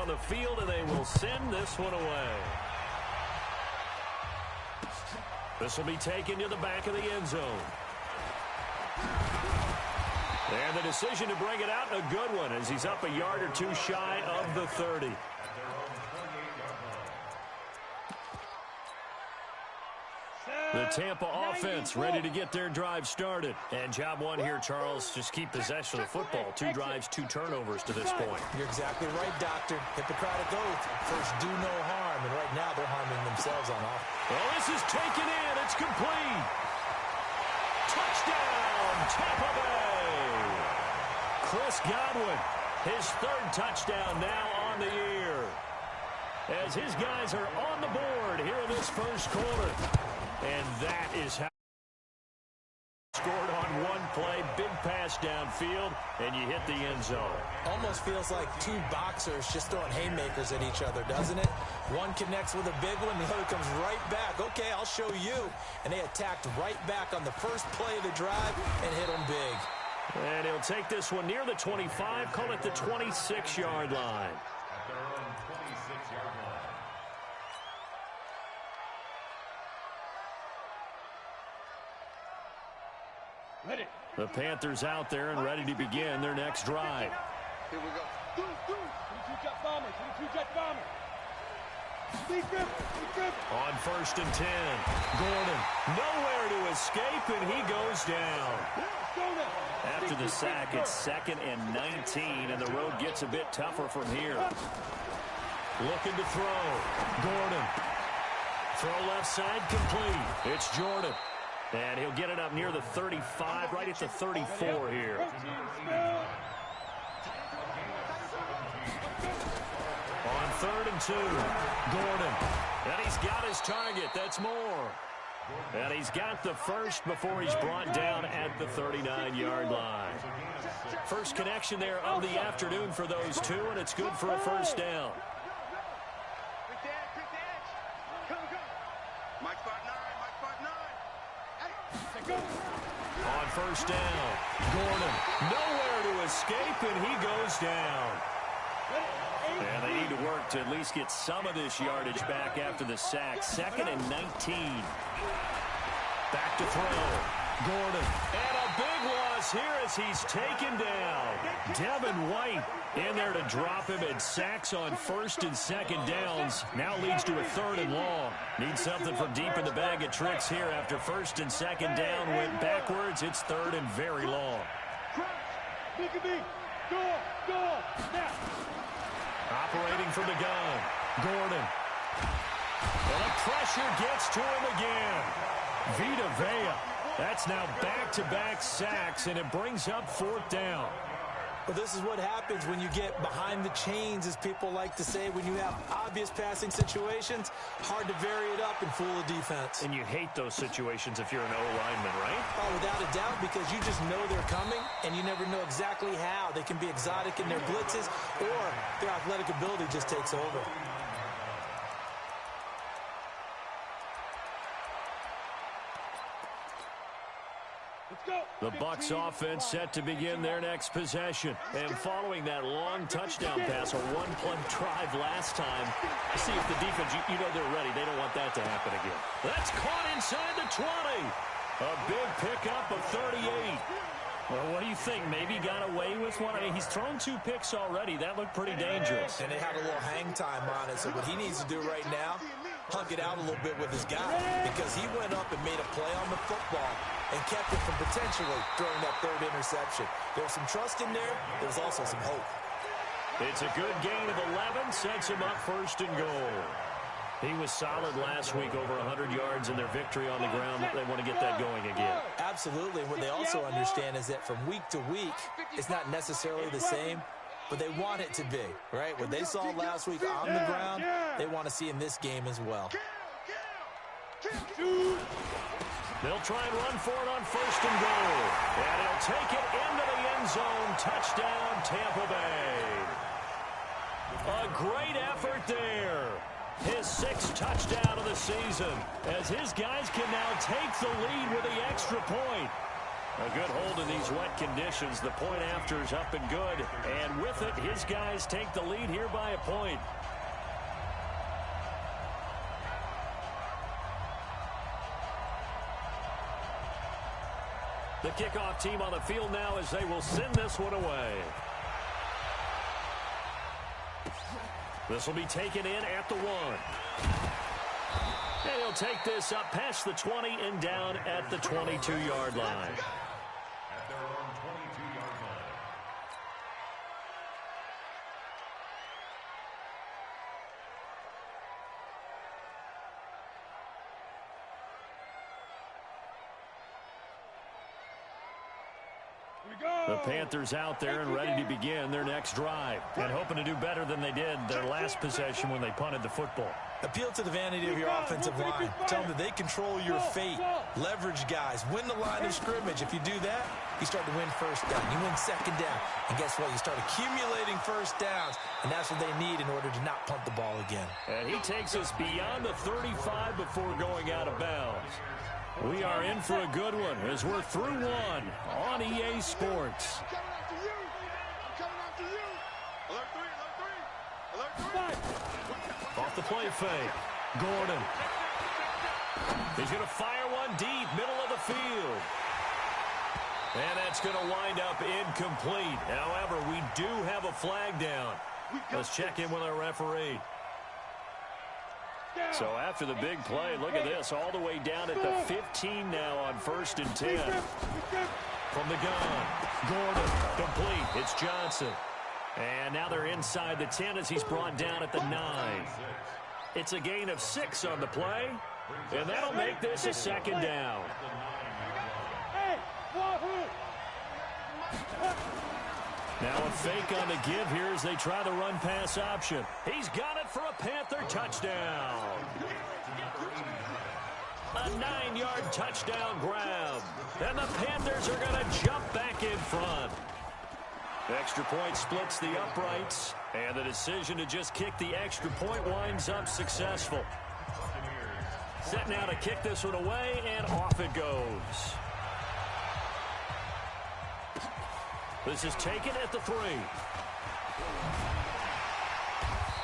on the field, and they will send this one away. This will be taken to the back of the end zone. And the decision to bring it out, a good one, as he's up a yard or two shy of the 30. The Tampa offense ready to get their drive started. And job one here, Charles, just keep possession of the football. 2 drives, 2 turnovers to this point. You're exactly right, Doctor. Hippocratic oath. First, do no harm. And right now, they're harming themselves on offense. Well, this is taken in. It's complete. Touchdown, Tampa Bay. Chris Godwin, his 3rd touchdown now on the year. As his guys are on the board here in this first quarter. And that is how scored on one play. Big pass downfield, and you hit the end zone. Almost feels like 2 boxers just throwing haymakers at each other, doesn't it? One connects with a big one, the other comes right back. Okay, I'll show you. And they attacked right back on the first play of the drive and hit them big. And he'll take this one near the 25, call it the 26-yard line. The Panthers out there and ready to begin their next drive. Here we go. 22-jet bomber. 22-jet bomber. On 1st and 10, Gordon nowhere to escape, and he goes down. After the sack, it's 2nd and 19, and the road gets a bit tougher from here. Looking to throw. Gordon. Throw left side complete. It's Jordan. And he'll get it up near the 35, right at the 34 here. On 3rd and 2, Gordon. And he's got his target. That's more. And he's got the first before he's brought down at the 39-yard line. First connection there of the afternoon for those 2, and it's good for a first down. On 1st down, Gordon nowhere to escape, and he goes down. And they need to work to at least get some of this yardage back after the sack. 2nd and 19. Back to throw. Gordon. And a big loss here as he's taken down. Devin White in there to drop him, and sacks on 1st and 2nd downs. Now leads to a 3rd and long. Needs something from deep in the bag of tricks here after 1st and 2nd down went backwards. It's 3rd and very long. Operating from the gun. Gordon. Well, the pressure gets to him again. Vita Vea. That's now back-to-back sacks, and it brings up 4th down. Well, this is what happens when you get behind the chains, as people like to say. When you have obvious passing situations, hard to vary it up and fool a defense. And you hate those situations if you're an O-lineman, right? Oh, without a doubt, because you just know they're coming, and you never know exactly how. They can be exotic in their blitzes, or their athletic ability just takes over. The Bucs offense set to begin their next possession. And following that long touchdown pass, a one-play drive last time, see if the defense, you know they're ready. They don't want that to happen again. That's caught inside the 20. A big pickup of 38. Well, what do you think? Maybe got away with one? I mean, he's thrown 2 picks already. That looked pretty dangerous. And they had a little hang time on it. So what he needs to do right now, hug it out a little bit with his guy, because he went up and made a play on the football and kept it from potentially throwing that 3rd interception. There was some trust in there. There was also some hope. It's a good gain of 11. Sets him up 1st and goal. He was solid last week, over 100 yards in their victory on the ground. They want to get that going again. Absolutely. What they also understand is that from week to week, it's not necessarily the same, but they want it to be, right? What they saw last week on the ground, they want to see in this game as well. They'll try and run for it on 1st and goal. And he'll take it into the end zone. Touchdown, Tampa Bay. A great effort there. His 6th touchdown of the season, as his guys can now take the lead with the extra point. A good hold in these wet conditions. The point after is up and good. And with it, his guys take the lead here by a point. The kickoff team on the field now as they will send this one away. This will be taken in at the 1. And he'll take this up past the 20 and down at the 22-yard line. At their own 22-yard line. The Panthers out there and ready to begin their next drive and hoping to do better than they did their last possession when they punted the football. Appeal to the vanity of your offensive line. Tell them that they control your fate. Leverage guys. Win the line of scrimmage. If you do that, you start to win first down. You win second down. And guess what? You start accumulating first downs. And that's what they need in order to not punt the ball again. And he takes us beyond the 35 before going out of bounds. We are in for a good one as we're through one on EA Sports. Off the play fake. Gordon. He's going to fire one deep, middle of the field. And that's going to wind up incomplete. However, we do have a flag down. Let's check in with our referee. So after the big play, look at this, all the way down at the 15 now on 1st and 10. From the gun, Gordon, complete. It's Johnson. And now they're inside the 10 as he's brought down at the 9. It's a gain of 6 on the play, and that'll make this a second down. Now a fake on the give here as they try the run-pass option. He's got it for a Panther touchdown. A 9-yard touchdown grab. And the Panthers are going to jump back in front. Extra point splits the uprights. And the decision to just kick the extra point winds up successful. Set now to kick this one away, and off it goes. This is taken at the 3.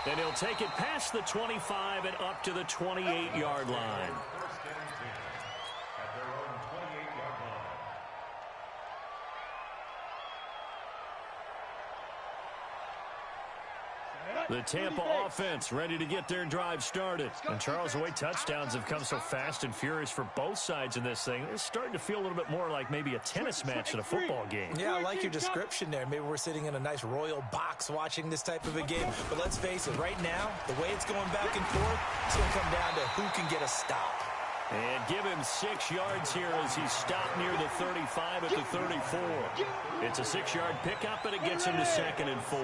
And he'll take it past the 25 and up to the 28-yard line. The Tampa offense ready to get their drive started. And Charles, the way touchdowns have come so fast and furious for both sides in this thing, it's starting to feel a little bit more like maybe a tennis match than a football game. Yeah, I like your description there. Maybe we're sitting in a nice royal box watching this type of a game. But let's face it, right now, the way it's going back and forth, it's going to come down to who can get a stop. And give him 6 yards here as he's stopped near the 35 at the 34. It's a 6-yard pickup, and it gets him to 2nd and 4.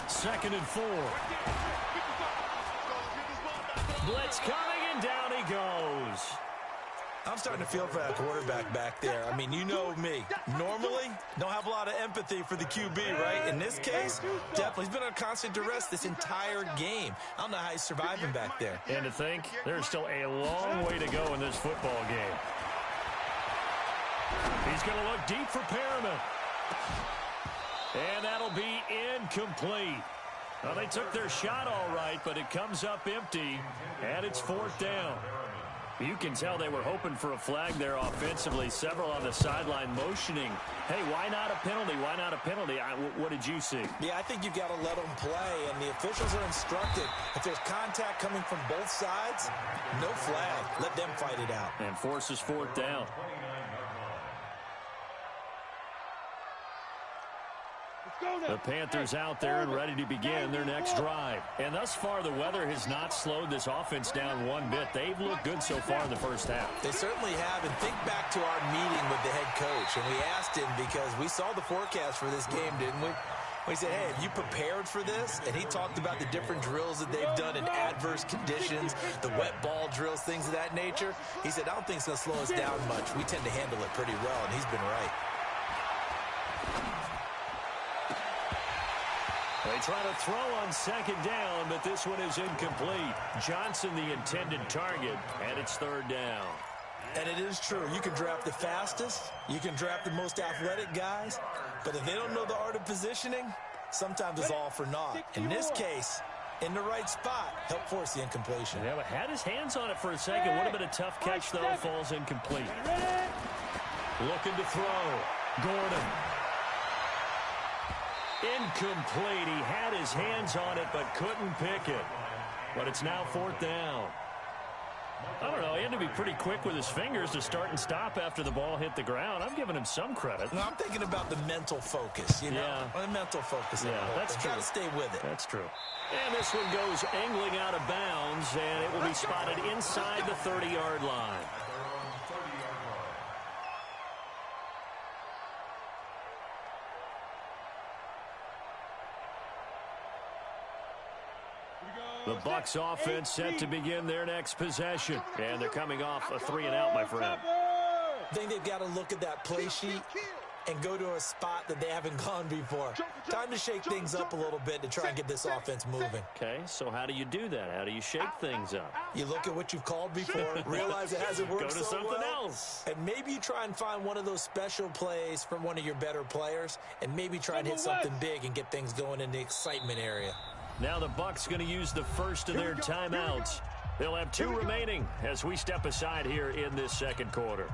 Second and 4. Blitz coming, and down he goes. I'm starting to feel for that quarterback back there. I mean, you know me. Normally, don't have a lot of empathy for the QB, right? In this case, definitely. He's been under constant duress this entire game. I don't know how he's surviving back there. And to think, there's still a long way to go in this football game. He's going to look deep for Perriman. And that'll be incomplete. Well, they took their shot all right, but it comes up empty, and it's 4th down. You can tell they were hoping for a flag there offensively. Several on the sideline motioning, hey, why not a penalty? Why not a penalty? What did you see? Yeah, I think you've got to let them play, and the officials are instructed. If there's contact coming from both sides, no flag. Let them fight it out. And forces 4th down. The Panthers out there and ready to begin their next drive. And thus far, the weather has not slowed this offense down one bit. They've looked good so far in the first half. They certainly have. And think back to our meeting with the head coach. And we asked him because we saw the forecast for this game, didn't we? We said, hey, have you prepared for this? And he talked about the different drills that they've done in adverse conditions, the wet ball drills, things of that nature. He said, I don't think it's going to slow us down much. We tend to handle it pretty well, and he's been right. They try to throw on second down, but this one is incomplete. Johnson the intended target, and it's third down. And it is true. You can draft the fastest. You can draft the most athletic guys. But if they don't know the art of positioning, sometimes it's all for naught. In this case, in the right spot, help force the incompletion. Yeah, but had his hands on it for a second. Would have been a tough catch, though. Falls incomplete. Looking to throw. Gordon. Incomplete. He had his hands on it, but couldn't pick it. But it's now fourth down. I don't know. He had to be pretty quick with his fingers to start and stop after the ball hit the ground. I'm giving him some credit. No, I'm thinking about the mental focus, you know? Yeah. The mental focus. Yeah, that's true. Got to stay with it. That's true. And this one goes angling out of bounds, and it will be spotted inside the 30-yard line. The Bucs offense set to begin their next possession. And thee coming off a 3-and-out, my friend. I think they've got to look at that play sheet and go to a spot that they haven't gone before. Time to shake things up a little bit to try and get this offense moving. Okay, so how do you do that? How do you shake things up? You look at what you've called before, realize it hasn't worked Go to so something well, else. and maybe you try and find one of those special plays from one of your better players, and maybe try and hit something big and get things going in the excitement area. Now the Bucs going to use the first of their timeouts. They'll have 2 remaining as we step aside here in this second quarter.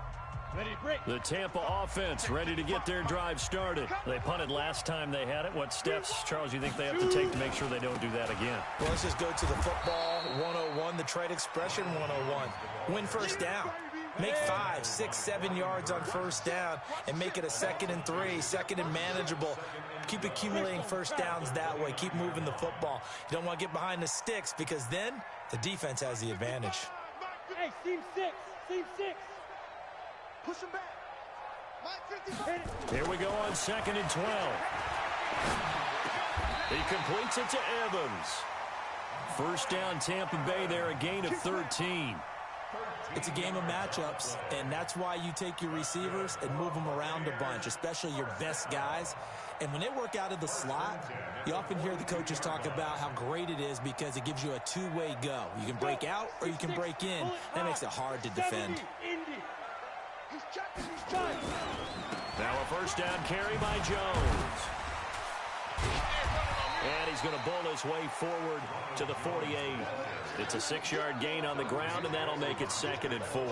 The Tampa offense ready to get their drive started. They punted last time they had it. What steps, Charles, you think they have to take to make sure they don't do that again? Well, let's just go to the football 101, the trade expression 101. Win first down. Make 5, 6, 7 yards on first down and make it a 2nd and 3, 2nd and manageable. Keep accumulating first downs that way. Keep moving the football. You don't want to get behind the sticks because then the defense has the advantage. Hey, seam 6. Push him back. Here we go on 2nd and 12. He completes it to Evans. First down Tampa Bay there, a gain of 13. It's a game of matchups, and that's why you take your receivers and move them around a bunch, especially your best guys. And when they work out of the slot, you often hear the coaches talk about how great it is because it gives you a two-way go. You can break out or you can break in. That makes it hard to defend. Now a first down carry by Jones. And he's going to bowl his way forward to the 48. It's a 6-yard gain on the ground, and that'll make it 2nd and 4.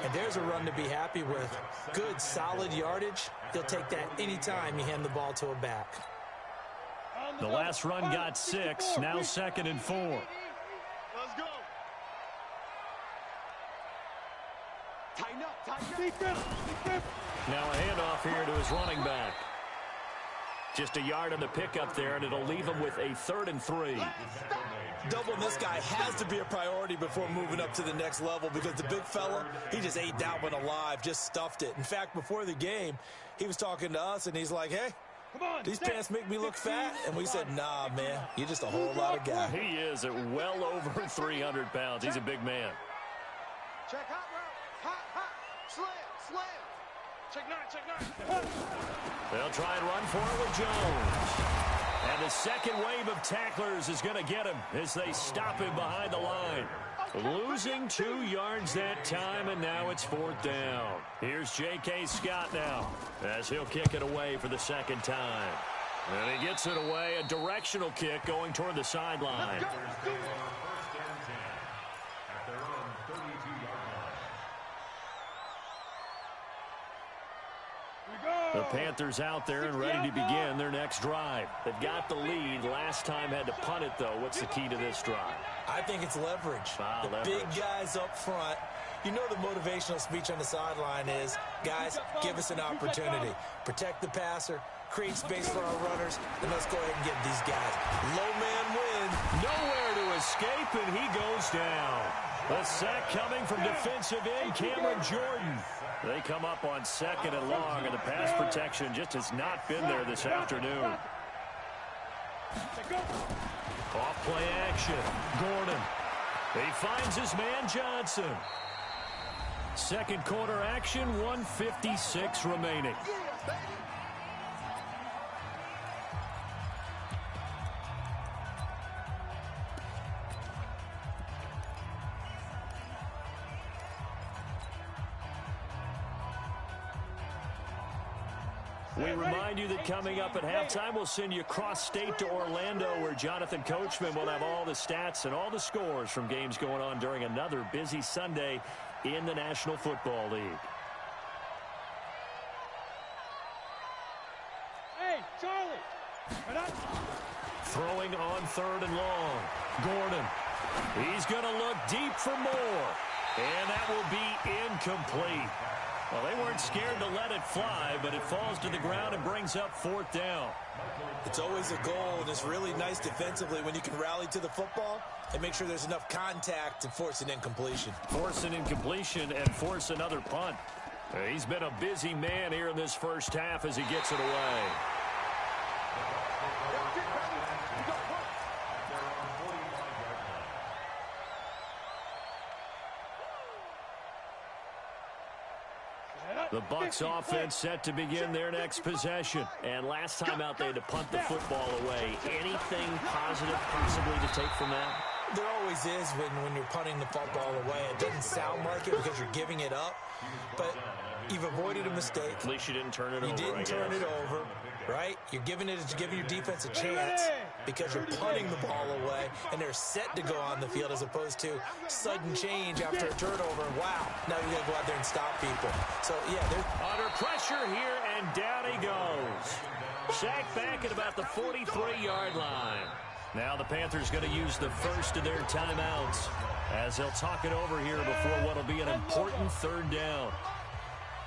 And there's a run to be happy with. Good, solid yardage. He'll take that anytime you hand the ball to a back. The last run got 6, now 2nd and 4. Let's go. Tighten up. Now a handoff here to his running back. Just a yard on the pickup there, and it'll leave him with a 3rd and 3. Doubling this guy has to be a priority before moving up to the next level because the big fella, he just ate that one alive, just stuffed it. In fact, before the game, he was talking to us, and he's like, hey, these pants make me look fat. And we said, nah, man, you're just a whole lot of guy. He is at well over 300 pounds. He's a big man. Check hot route. Hot. Slam. Check 9. They'll try and run for it with Jones. And the second wave of tacklers is going to get him as they stop him behind the line. Losing 2 yards that time, and now it's 4th down. Here's J.K. Scott now as he'll kick it away for the second time. And he gets it away, a directional kick going toward the sideline. The Panthers out there and ready to begin their next drive. They've got the lead. Last time had to punt it, though. What's the key to this drive? I think it's leverage. Leverage. Big guys up front. You know the motivational speech on the sideline is, guys, give us an opportunity. Protect the passer, create space for our runners, and let's go ahead and get these guys. Low man win. Nowhere to escape, and he goes down. The sack coming from defensive end Cameron Jordan. They come up on 2nd and long, and the pass protection just has not been there this afternoon. Off play action. Gordon. He finds his man Johnson. Second quarter action, 1:56 remaining. We remind you that coming up at halftime, we'll send you cross-state to Orlando, where Jonathan Coachman will have all the stats and all the scores from games going on during another busy Sunday in the National Football League. Hey, Charlie! Throwing on 3rd and long. Gordon. He's going to look deep for more. And that will be incomplete. Well, they weren't scared to let it fly, but it falls to the ground and brings up 4th down. It's always a goal, and it's really nice defensively when you can rally to the football and make sure there's enough contact to force an incompletion. Force an incompletion and force another punt. He's been a busy man here in this first half as he gets it away. The Bucs offense set to begin their next possession. And last time out, they had to punt the football away. Anything positive possibly to take from that? There always is when you're punting the football away. It doesn't sound like it because you're giving it up, but you've avoided a mistake. At least you didn't turn it over. You didn't turn it over, right? You're giving your defense a chance because you're punting the ball away, and they're set to go on the field as opposed to sudden change after a turnover. Wow, now you got to go out there and stop people. So, yeah, they're under pressure here, and down he goes. Sacked back at about the 43-yard line. Now the Panthers going to use the first of their timeouts as they'll talk it over here before what will be an important 3rd down.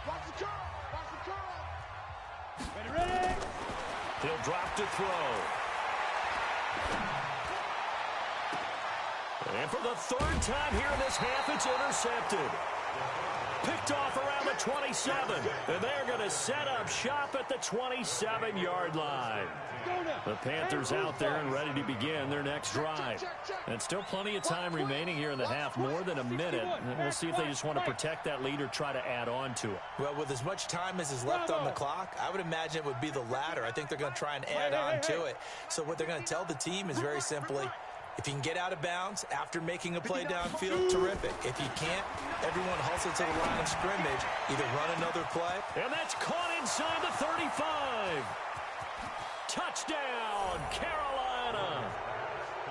Watch the curl! Watch the curl! Ready? He'll drop to throw. And for the 3rd time here in this half, it's intercepted. Picked off around the 27. And they're going to set up shop at the 27-yard line. The Panthers out there and ready to begin their next drive. And still plenty of time remaining here in the half, more than a minute. And we'll see if they just want to protect that lead or try to add on to it. Well, with as much time as is left on the clock, I would imagine it would be the latter. I think they're going to try and add on to it. So what they're going to tell the team is very simply, if you can get out of bounds after making a play downfield, terrific. If you can't, everyone hustle to the line of scrimmage, either run another play. And that's caught inside the 35. Touchdown, Carolina.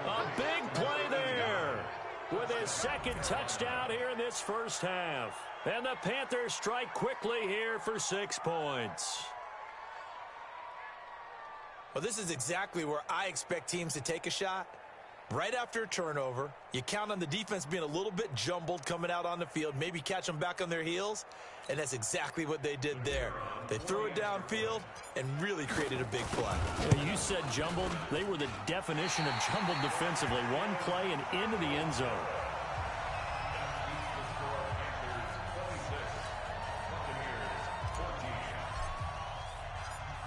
A big play there with his 2nd touchdown here in this first half. And the Panthers strike quickly here for 6 points. Well, this is exactly where I expect teams to take a shot. Right after a turnover, you count on the defense being a little bit jumbled coming out on the field, maybe catch them back on their heels, and that's exactly what they did there. They threw it downfield and really created a big play. You said jumbled. They were the definition of jumbled defensively. One play and into the end zone.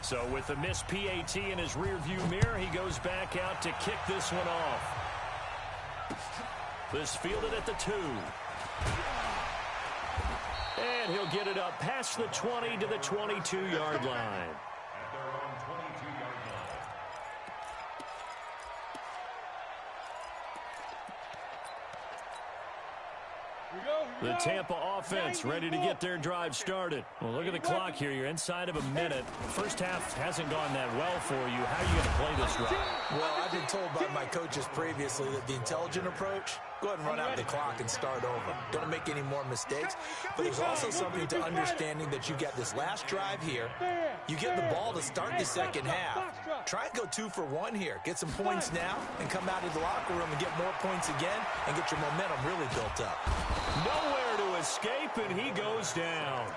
So with the missed PAT in his rearview mirror, he goes back out to kick this one off. This fielded at the 2. And he'll get it up past the 20 to the 22-yard line. The Tampa offense ready to get their drive started. Well, look at the clock here. You're inside of a minute. The first half hasn't gone that well for you. How are you going to play this drive? Well, I've been told by my coaches previously that the intelligent approach, go ahead and run out the clock and start over. Don't make any more mistakes. But there's also something to understanding that you got this last drive here. You get the ball to start the second half. Try and go 2 for 1 here. Get some points now and come out of the locker room and get more points again and get your momentum really built up. Nowhere to escape, and he goes down.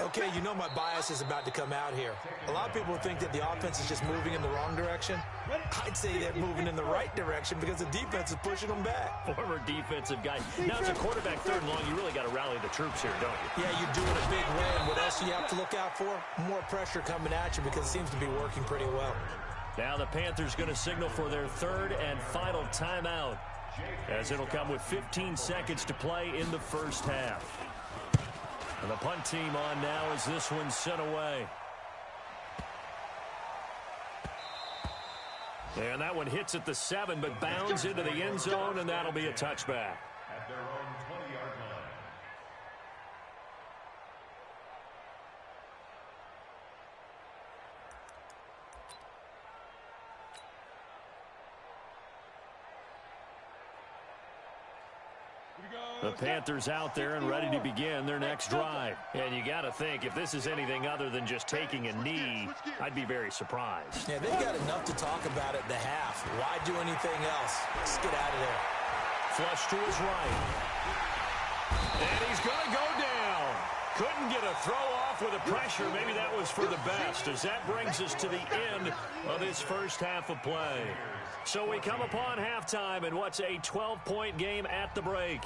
Okay, you know my bias is about to come out here. A lot of people think that the offense is just moving in the wrong direction. I'd say they're moving in the right direction because the defense is pushing them back. Former defensive guy. Now, as a quarterback 3rd and long, you really got to rally the troops here, don't you? Yeah, you're doing a big win. What else do you have to look out for? More pressure coming at you because it seems to be working pretty well. Now the Panthers going to signal for their 3rd and final timeout, as it'll come with 15 seconds to play in the first half. And the punt team on now as this one's sent away. And that one hits at the 7, but bounds into the end zone, and that'll be a touchback. At their own 20-yard line. The Panthers out there and ready to begin their next drive. And you got to think, if this is anything other than just taking a knee, I'd be very surprised. Yeah, they've got enough to talk about at the half. Why do anything else? Let's get out of there. Flush to his right. And he's going to go down. Couldn't get a throw off with the pressure. Maybe that was for the best, as that brings us to the end of this first half of play. So we come upon halftime in what's a 12-point game at the break.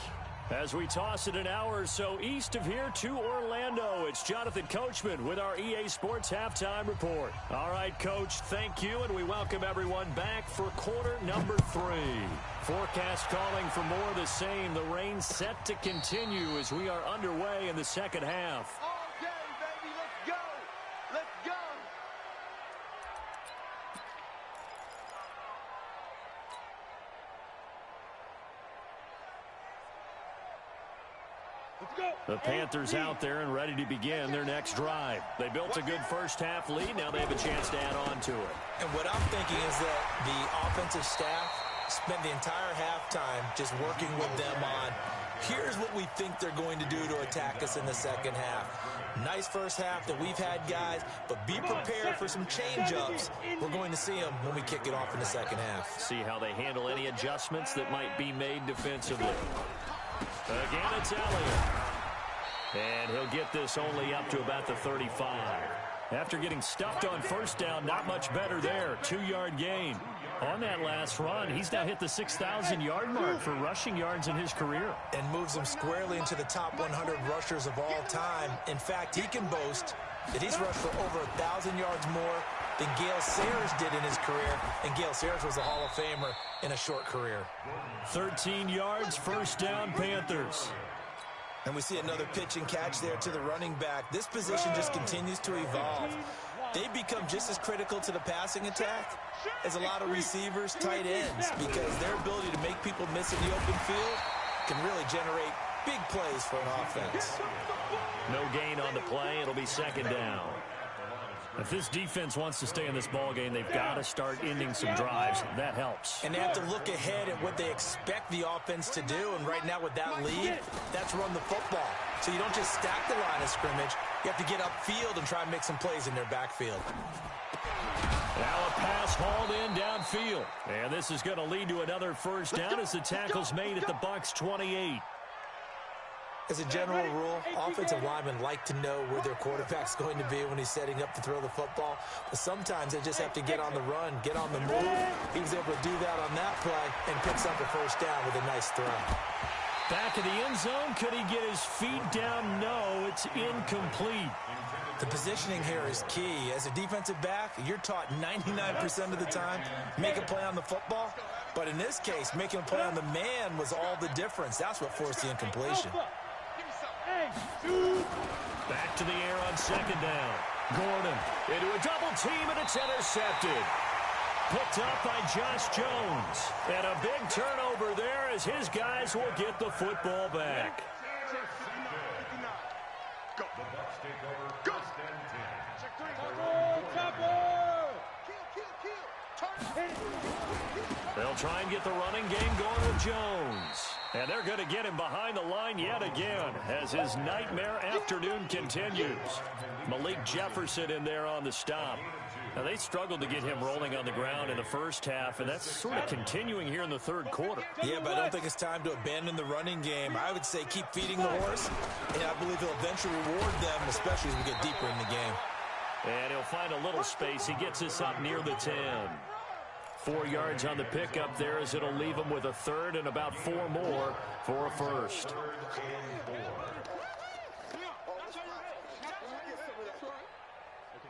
As we toss it an hour or so east of here to Orlando, it's Jonathan Coachman with our EA Sports Halftime Report. All right, Coach, thank you, and we welcome everyone back for quarter number 3. Forecast calling for more of the same. The rain set to continue as we are underway in the second half. All day, baby. Let's go. Let's go. The Panthers out there and ready to begin their next drive. They built a good first half lead. Now they have a chance to add on to it. And what I'm thinking is that the offensive staff spent the entire halftime just working with them on, here's what we think they're going to do to attack us in the second half. Nice first half that we've had, guys, but be prepared for some change-ups. We're going to see them when we kick it off in the second half. See how they handle any adjustments that might be made defensively. Again, it's Elliott. And he'll get this only up to about the 35. After getting stuffed on first down, not much better there. 2-yard gain. On that last run, he's now hit the 6,000-yard mark for rushing yards in his career. And moves him squarely into the top 100 rushers of all time. In fact, he can boast that he's rushed for over 1,000 yards more than Gale Sayers did in his career. And Gale Sayers was a Hall of Famer in a short career. 13 yards, first down, Panthers. And we see another pitch and catch there to the running back. This position just continues to evolve. They become just as critical to the passing attack as a lot of receivers, tight ends, because their ability to make people miss in the open field can really generate big plays for an offense. No gain on the play. It'll be second down. If this defense wants to stay in this ballgame, they've got to start ending some drives. That helps. And they have to look ahead at what they expect the offense to do. And right now with that lead, that's run the football. So you don't just stack the line of scrimmage. You have to get upfield and try and make some plays in their backfield. Now a pass hauled in downfield. And this is going to lead to another first down as the tackle's made at the Bucs 28. As a general rule, offensive linemen like to know where their quarterback's going to be when he's setting up to throw the football. But sometimes they just have to get on the run, get on the move. He was able to do that on that play and picks up a first down with a nice throw. Back of the end zone. Could he get his feet down? No, it's incomplete. The positioning here is key. As a defensive back, you're taught 99% of the time, make a play on the football. But in this case, making a play on the man was all the difference. That's what forced the incompletion. Back to the air on second down. Gordon into a double team, and it's intercepted. Picked up by Josh Jones. And a big turnover there as his guys will get the football back. The Bucs take over first and 10. They'll try and get the running game going with Jones. And they're going to get him behind the line yet again as his nightmare afternoon continues. Malik Jefferson in there on the stop. Now, they struggled to get him rolling on the ground in the first half, and that's sort of continuing here in the third quarter. Yeah, but I don't think it's time to abandon the running game. I would say keep feeding the horse, and I believe he'll eventually reward them, especially as we get deeper in the game. And he'll find a little space. He gets us up near the 10. 4 yards on the pickup there as it'll leave him with a third and about 4 more for a first.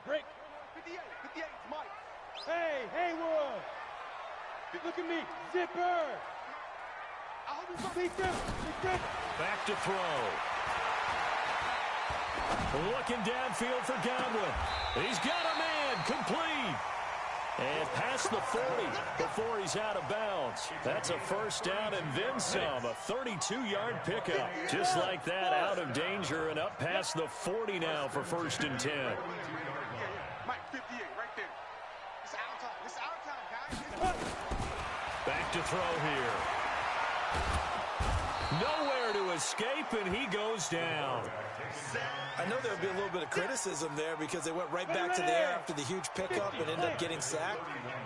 Break. 58, Mike. Hey, Haywood. Look at me. Zipper. Back to throw. Looking downfield for Godwin. He's got a man. Complete. And past the 40 before he's out of bounds. That's a first down and then some. A 32-yard pickup. Just like that, out of danger and up past the 40 now for first and 10. Mike, 58, right there. It's out of time. It's out of time, guys. Back to throw here. Nowhere to escape, and he goes down. I know there'll be a little bit of criticism there because they went right back to the air after the huge pickup and ended up getting sacked.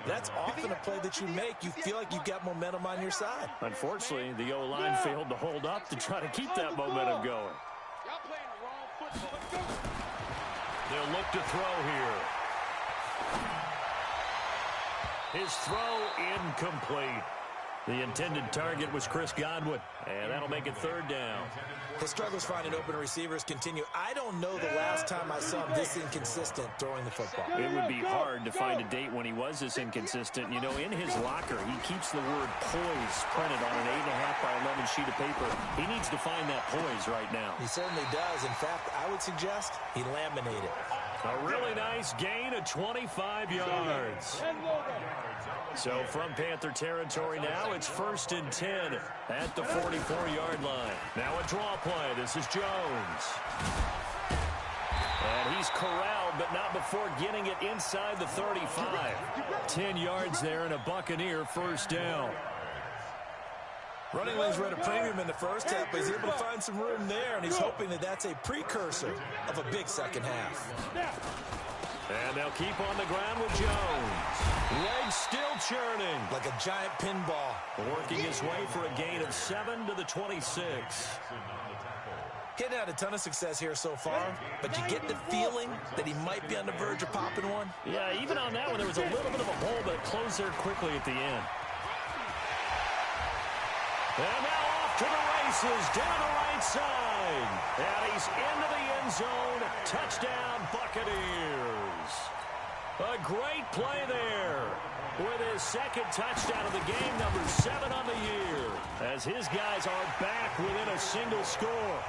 That's often a play that you make. You feel like you've got momentum on your side. Unfortunately, the O-line failed to hold up to try to keep that momentum going. Y'all playing the wrong football. They'll look to throw here. His throw incomplete. The intended target was Chris Godwin, and that'll make it 3rd down. His struggles finding open receivers continue. I don't know the last time I saw him this inconsistent throwing the football. It would be hard to find a date when he was this inconsistent. You know, in his locker, he keeps the word poise printed on an 8.5 by 11 sheet of paper. He needs to find that poise right now. He certainly does. In fact, I would suggest he laminate it. A really nice gain of 25 yards. So from Panther territory now, it's 1st and 10 at the 44-yard line. Now a draw play. This is Jones. And he's corralled, but not before getting it inside the 35. 10 yards there and a Buccaneer 1st down. Running lanes were at a premium in the first half, but he's able to find some room there, and he's hoping that that's a precursor of a big second half. And they'll keep on the ground with Jones. Legs still churning. Like a giant pinball. Working his way for a gain of 7 to the 26. Getting had a ton of success here so far, but you get the feeling that he might be on the verge of popping one. Yeah, even on that one, there was a little bit of a hole, but it closed there quickly at the end. And now off to the races, down the right side. And he's into the end zone. Touchdown, Buccaneers. A great play there with his 2nd touchdown of the game, number 7 on the year, as his guys are back within a single score.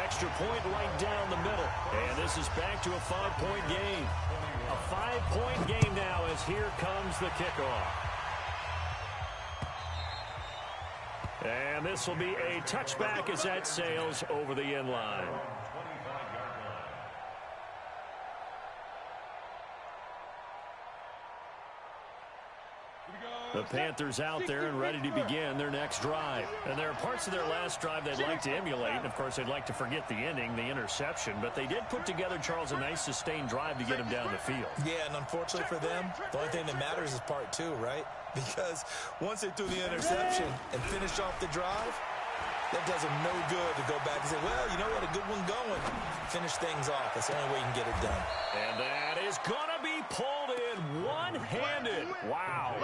Extra point right down the middle. And this is back to a 5-point game. A 5-point game now as here comes the kickoff. And this will be a touchback as that sails over the end line. The Panthers out there and ready to begin their next drive. And there are parts of their last drive they'd like to emulate. And, of course, they'd like to forget the ending, the interception. But they did put together, Charles, a nice sustained drive to get him down the field. Yeah, and unfortunately for them, the only thing that matters is part 2, right? Because once they threw the interception and finished off the drive, that does them no good to go back and say, well, you know what, a good one going. Finish things off. That's the only way you can get it done. And that is going to be pulled in one-handed. Wow.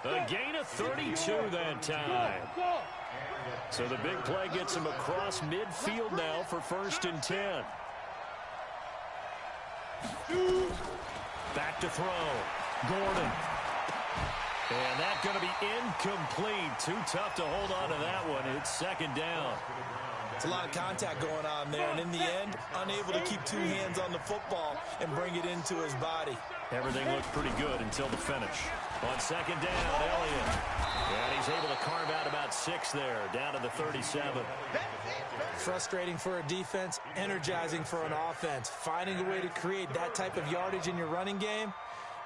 A gain of 32 that time. So the big play gets him across midfield now for 1st and 10. Back to throw. Gordon. And that's going to be incomplete. Too tough to hold on to that one. It's 2nd down. It's a lot of contact going on there, and in the end, unable to keep 2 hands on the football and bring it into his body. Everything looked pretty good until the finish. On 2nd down, Elliott. And he's able to carve out about 6 there, down to the 37. Frustrating for a defense, energizing for an offense. Finding a way to create that type of yardage in your running game,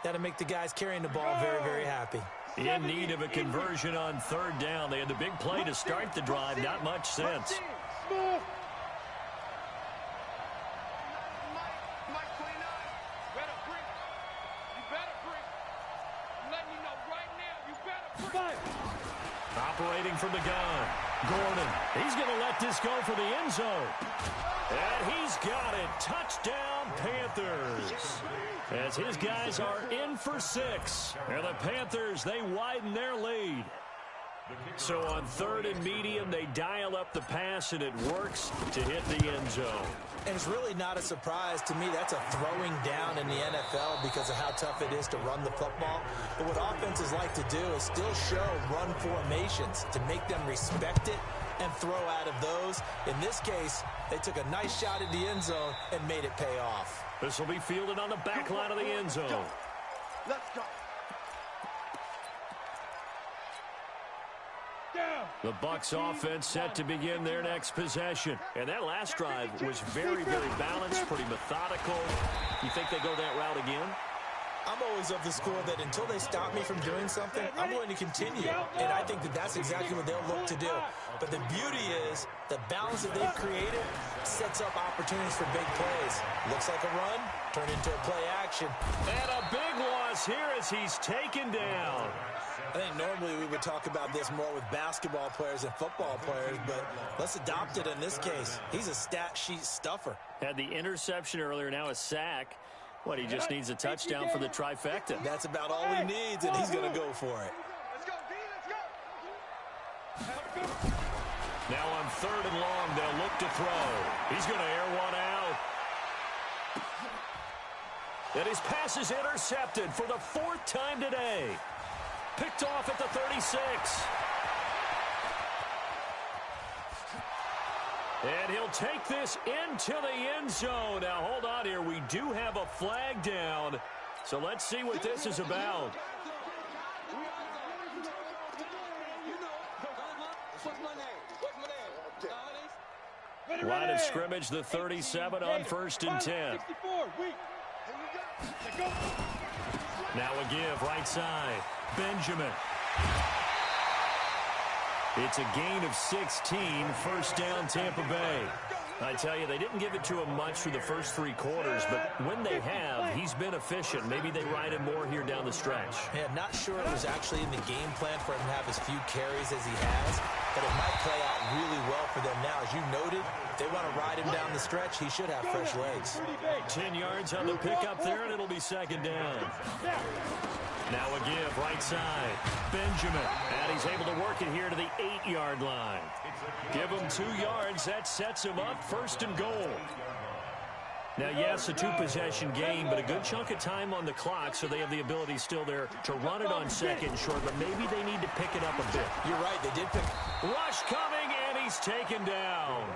that'll make the guys carrying the ball very, very happy. In need of a conversion on 3rd down. They had the big play to start the drive. Not much sense. Operating from the gun. Gordon. He's going to let this go for the end zone. And he's got it. Touchdown, Panthers. As his guys are in for 6. And the Panthers, they widen their lead. So on 3rd and medium, they dial up the pass, and it works to hit the end zone. And it's really not a surprise to me. That's a throwing down in the NFL because of how tough it is to run the football. But what offenses like to do is still show run formations to make them respect it and throw out of those. In this case, they took a nice shot at the end zone and made it pay off. This will be fielded on the back line of the end zone. Let's go. The Bucs offense set to begin their next possession. And that last drive was very, very balanced, pretty methodical. You think they go that route again? I'm always of the school that until they stop me from doing something, I'm going to continue. And I think that that's exactly what they'll look to do. But the beauty is the balance that they've created sets up opportunities for big plays. Looks like a run, turned into a play action. And a big loss here as he's taken down. I think normally we would talk about this more with basketball players and football players, but let's adopt it in this case. He's a stat sheet stuffer. Had the interception earlier, now a sack. What, he just needs a touchdown for the trifecta. That's about all he needs, and he's going to go for it. Let's go, D, let's go. Now on 3rd and long, they'll look to throw. He's going to air one out. And his pass is intercepted for the 4th time today. Picked off at the 36. And he'll take this into the end zone. Now, hold on here. We do have a flag down. So let's see what this is about. Line of scrimmage, the 37 on 1st and 10. Now a give, right side. Benjamin. It's a gain of 16, 1st down Tampa Bay. I tell you, they didn't give it to him much through the first 3 quarters, but when they have, he's been efficient. Maybe they ride him more here down the stretch. Yeah, not sure it was actually in the game plan for him to have as few carries as he has, but it might play out really well for them now. As you noted, if they want to ride him down the stretch, he should have fresh legs. 10 yards on the pickup there, and it'll be 2nd down. Now a give, right side. Benjamin, and he's able to work it here to the 8-yard line. Give him 2 yards. That sets him up 1st and goal. Now, yes, a 2-possession game, but a good chunk of time on the clock, so they have the ability still there to run it on 2nd and short, but maybe they need to pick it up a bit. You're right, they did pick. Rush coming, and he's taken down.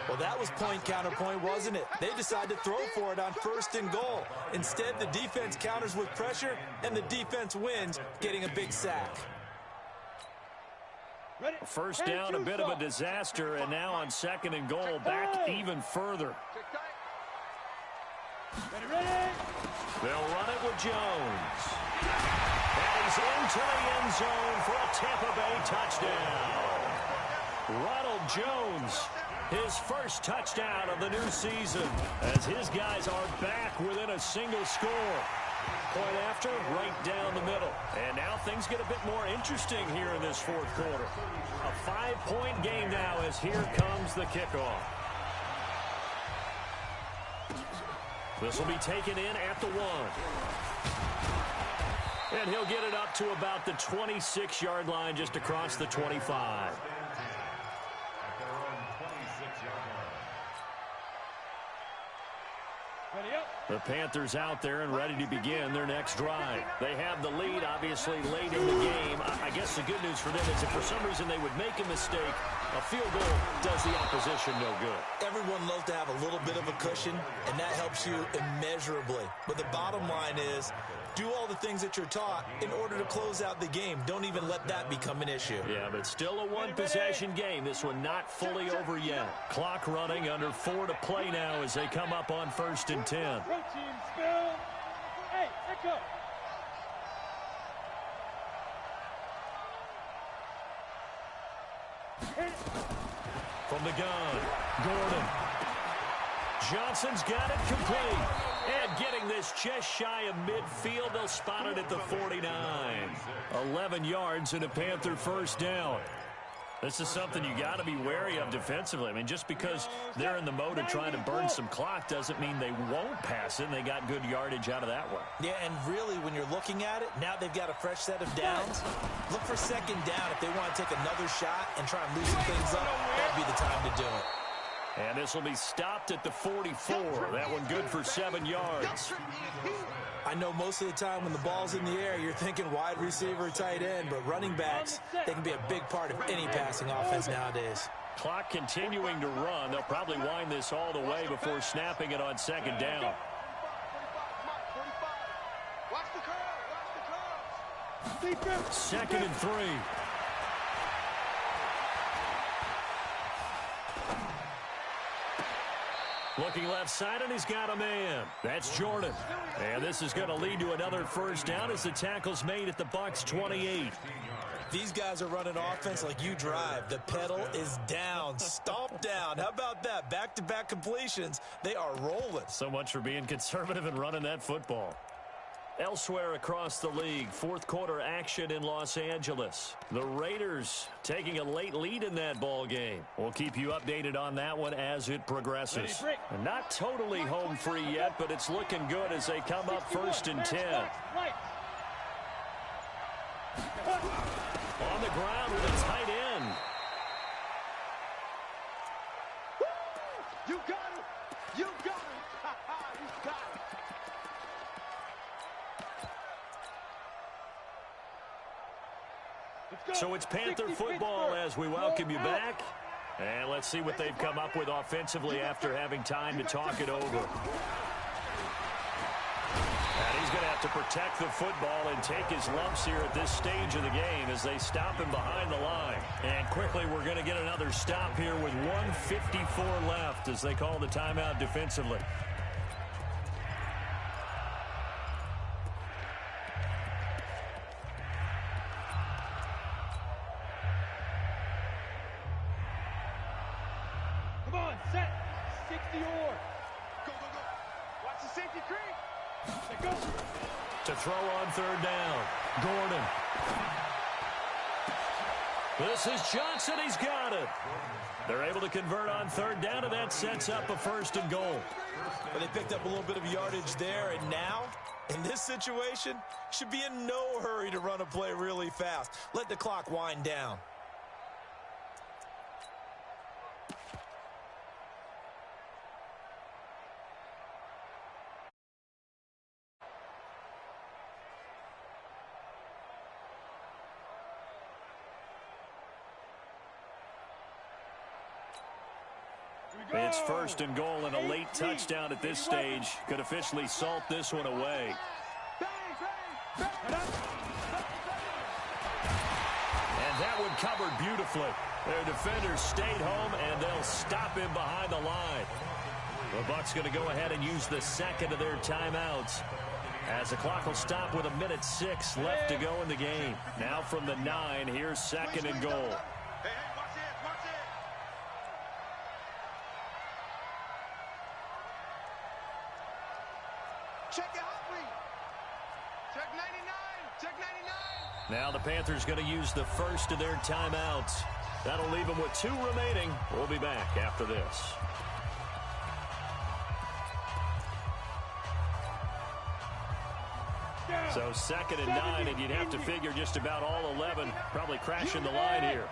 Well, that was point counterpoint, wasn't it? They decided to throw for it on 1st and goal. Instead, the defense counters with pressure, and the defense wins, getting a big sack. 1st down, a bit of a disaster, and now on 2nd and goal, back even further. They'll run it with Jones. And he's into the end zone for a Tampa Bay touchdown. Ronald Jones, his first touchdown of the new season, as his guys are back within a single score. Point after, right down the middle. And now things get a bit more interesting here in this 4th quarter. A 5-point game now as here comes the kickoff. This will be taken in at the 1. And he'll get it up to about the 26-yard line, just across the 25. The Panthers out there and ready to begin their next drive. They have the lead, obviously, late in the game. I guess the good news for them is if for some reason they would make a mistake, a field goal does the opposition no good. Everyone loves to have a little bit of a cushion, and that helps you immeasurably. But the bottom line is, do all the things that you're taught in order to close out the game. Don't even let that become an issue. Yeah, but it's still a 1-possession game. This one not fully over yet. Clock running, under 4 to play now as they come up on 1st and 10. From the gun, Gordon. Johnson's got it complete. And getting this just shy of midfield, they'll spot it at the 49. 11 yards and a Panther 1st down. This is something you got to be wary of defensively. I mean, just because they're in the mode of trying to burn some clock doesn't mean they won't pass it, and they got good yardage out of that one. Yeah, and really, when you're looking at it, now they've got a fresh set of downs. Look for 2nd down if they want to take another shot and try and loosen things up. That'd be the time to do it. And this will be stopped at the 44. That one good for 7 yards. I know most of the time when the ball's in the air, you're thinking wide receiver, tight end, but running backs, they can be a big part of any passing offense nowadays. Clock continuing to run. They'll probably wind this all the way before snapping it on 2nd down. Watch the curve. 2nd and 3. Looking left side, and he's got a man. That's Jordan. And this is going to lead to another first down as the tackle's made at the Bucs 28. These guys are running offense like you drive. The pedal is down, stomped down. How about that? Back-to-back completions. They are rolling. So much for being conservative and running that football. Elsewhere across the league, fourth quarter action in Los Angeles. The Raiders taking a late lead in that ball game. We'll keep you updated on that one as it progresses. Not totally home free yet, but it's looking good as they come up 1st and 10. On the ground with a tight end. You got him! You got him! You got him! So it's Panther football as we welcome you back. And let's see what they've come up with offensively after having time to talk it over. And he's going to have to protect the football and take his lumps here at this stage of the game as they stop him behind the line. And quickly, we're going to get another stop here with 1:54 left as they call the timeout defensively. To throw on 3rd down. Gordon. This is Johnson. He's got it. They're able to convert on 3rd down, and that sets up a 1st and goal. Well, they picked up a little bit of yardage there, and now, in this situation, should be in no hurry to run a play really fast. Let the clock wind down. It's 1st and goal, and a late touchdown at this stage could officially salt this one away. And that one covered beautifully. Their defenders stayed home, and they'll stop him behind the line. The Bucs going to go ahead and use the 2nd of their timeouts, as the clock will stop with 1:06 left to go in the game. Now from the 9, here's 2nd and goal. Check the hot read. Check 99. Check 99. Now the Panthers going to use the 1st of their timeouts. That'll leave them with 2 remaining. We'll be back after this. So 2nd and 9, and you'd have to figure just about all 11 probably crashing the line here.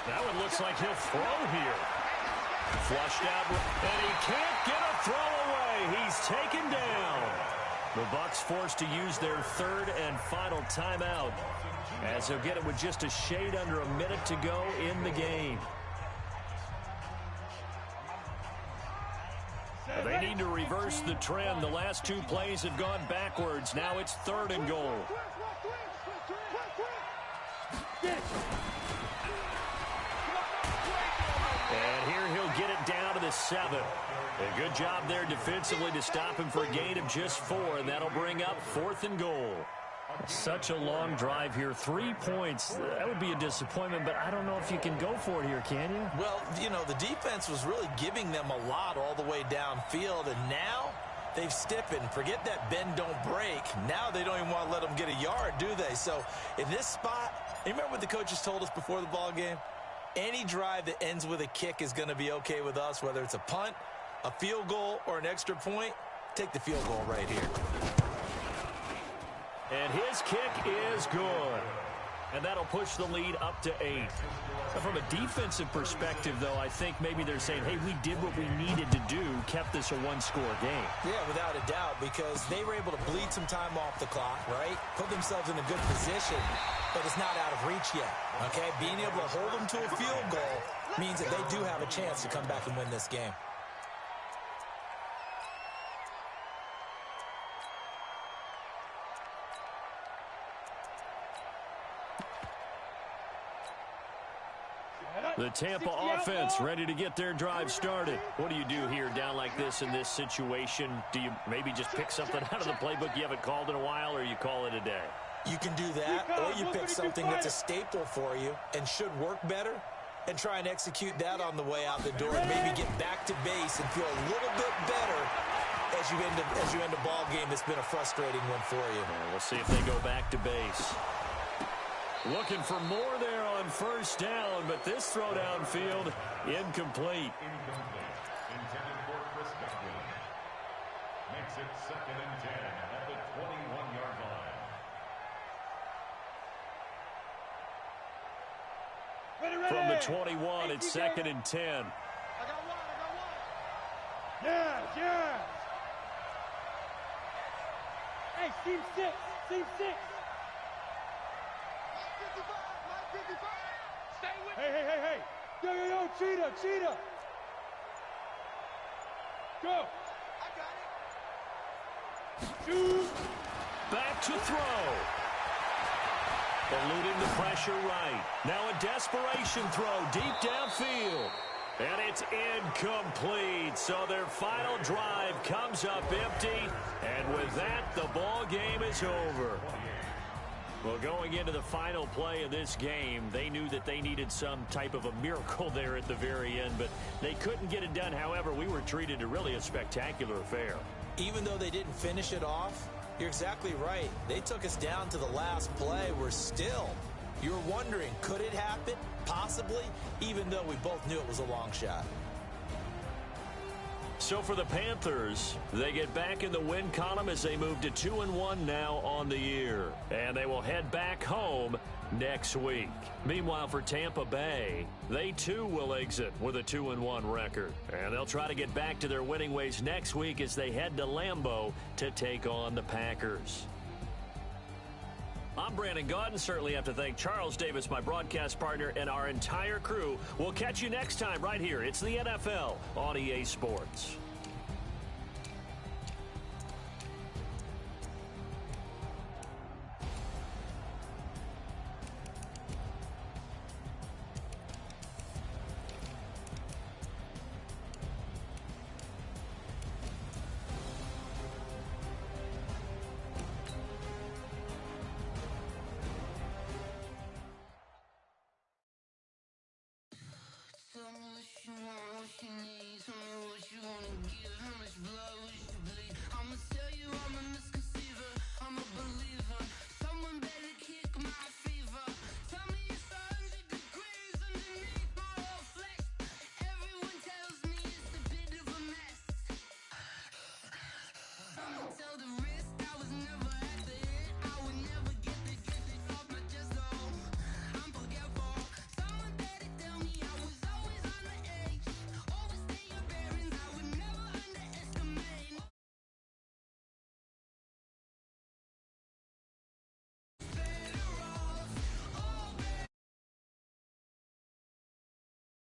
That one looks like he'll throw here. Flushed out, and he can't get a throw away. He's taken down. The Bucs forced to use their 3rd and final timeout, as they'll get it with just a shade under a minute to go in the game. They need to reverse the trend. The last 2 plays have gone backwards. Now it's 3rd and goal. And here he'll get it down to the 7. A good job there defensively to stop him for a gain of just 4, and that'll bring up 4th and goal. Such a long drive here. 3 points. That would be a disappointment, but I don't know if you can go for it here, can you? Well, you know, the defense was really giving them a lot all the way downfield, and now they've stiffened. Forget that bend, don't break. Now they don't even want to let them get a yard, do they? So in this spot, you remember what the coaches told us before the ball game? Any drive that ends with a kick is going to be okay with us, whether it's a punt, a field goal, or an extra point. Take the field goal right here. And his kick is good. And that'll push the lead up to 8. From a defensive perspective, though, I think maybe they're saying, hey, we did what we needed to do, kept this a 1-score game. Yeah, without a doubt, because they were able to bleed some time off the clock, right? Put themselves in a good position, but it's not out of reach yet, okay? Being able to hold them to a field goal means that they do have a chance to come back and win this game. The Tampa offense ready to get their drive started. What do you do here down like this in this situation? Do you maybe just pick something out of the playbook you haven't called in a while, or you call it a day? You can do that, or you pick something that's a staple for you and should work better and try and execute that on the way out the door and maybe get back to base and feel a little bit better as you end a ball game that's been a frustrating one for you. Yeah, we'll see if they go back to base. Looking for more there on first down, but this throw downfield incomplete. Intended for Chris Godwin. Makes it 2nd and 10 at the 21-yard line. From the 21, it's 2nd and 10. I got one. Yes. Hey, team 6. Team 6. 55. Stay with me. Hey. Yo, Cheetah. Go. I got it. Shoot. Back to throw. Eluding the pressure right. Now a desperation throw deep downfield. And it's incomplete. So their final drive comes up empty. And with that, the ball game is over. Well, going into the final play of this game, they knew that they needed some type of a miracle there at the very end, but they couldn't get it done. However, we were treated to really a spectacular affair. Even though they didn't finish it off, you're exactly right. They took us down to the last play. You're wondering, could it happen? Possibly, even though we both knew it was a long shot. So for the Panthers, they get back in the win column as they move to 2-1 now on the year. And they will head back home next week. Meanwhile, for Tampa Bay, they too will exit with a 2-1 record. And they'll try to get back to their winning ways next week as they head to Lambeau to take on the Packers. I'm Brandon Gaudin. Certainly have to thank Charles Davis, my broadcast partner, and our entire crew. We'll catch you next time right here. It's the NFL on EA Sports.